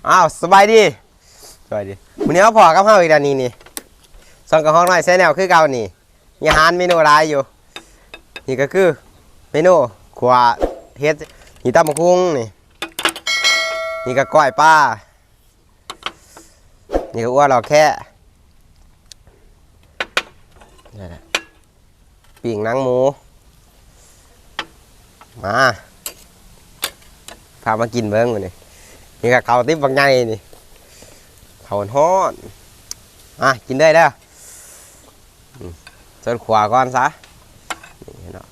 อ้าวสบายดีวันนี้เราพอกับเฮาอีกแล้วนี่ส่องกับห้องน้อยแซ่แนวคือเก่านี่มีอาหารเมนูหลายอยู่นี่ก็คือเมนูขัวเฮ็ดนี่ตำบักหุ่งนี่ก็ก้อยปลานี่ก็อ้วนหลอกแค่นี่แหละปิ้งหนังหมูมาพามากินเบิ้งนี่นี่ก็ข้าวติ๊บบางไงนี่ข้าวฮ้อนกินได้เด้อส่วนขวาก่อนซะนี่เนาะ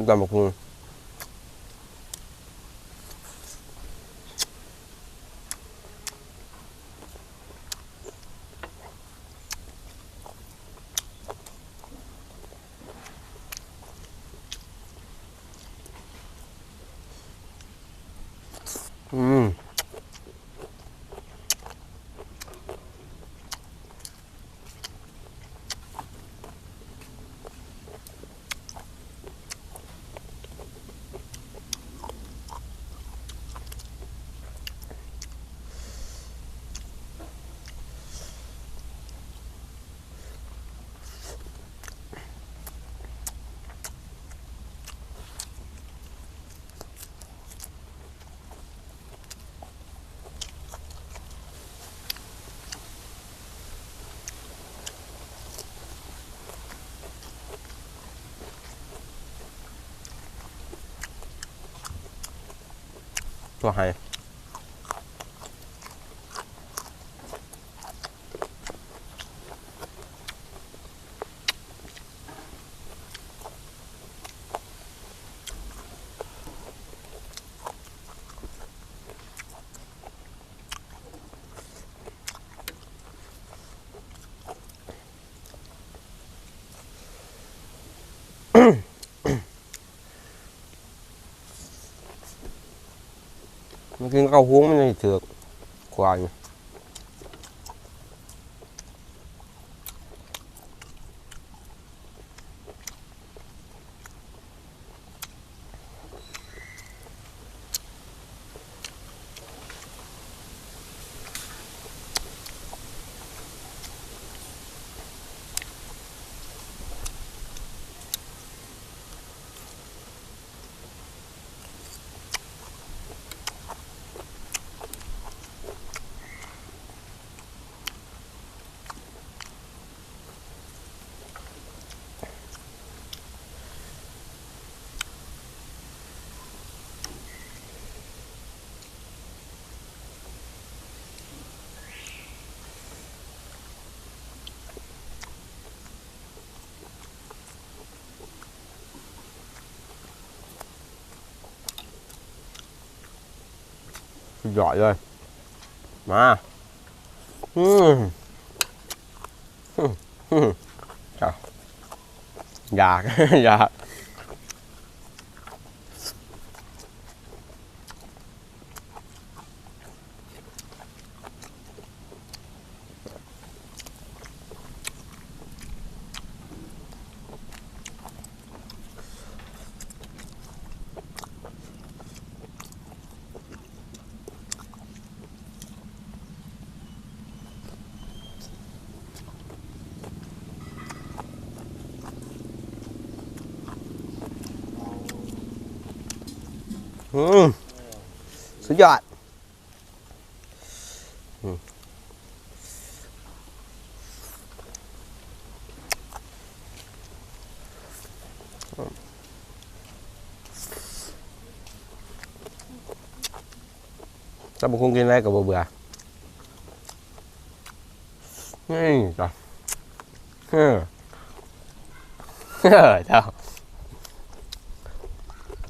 ตำบักหุ่งตัวไฮมันกินข้าวหุ้งมันจะเถือกควายหยอดเลยมาอยากอยากสุดยอดถ้าบุคคลกินอะไรกับเบื่อนี่จ้ะเจ้า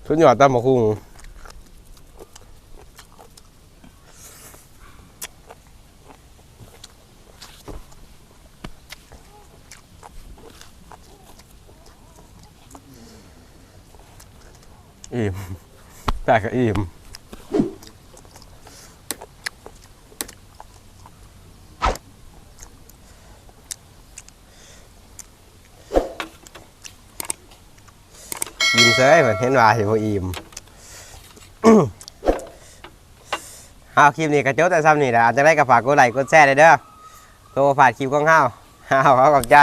สุดยอดตำบักหุ่งอิ่มแต่ก็อิ่ม อิ่มเซยเหมือนเห็นว่าสิบ่อิ่ม เอาคลิปนี้กระโจแต่ซ้ำนี่แหละอาจจะได้กระฝากกดไลค์กดแชร์เลยเด้อโตฝากคลิปของเฮาเฮาขอบใจ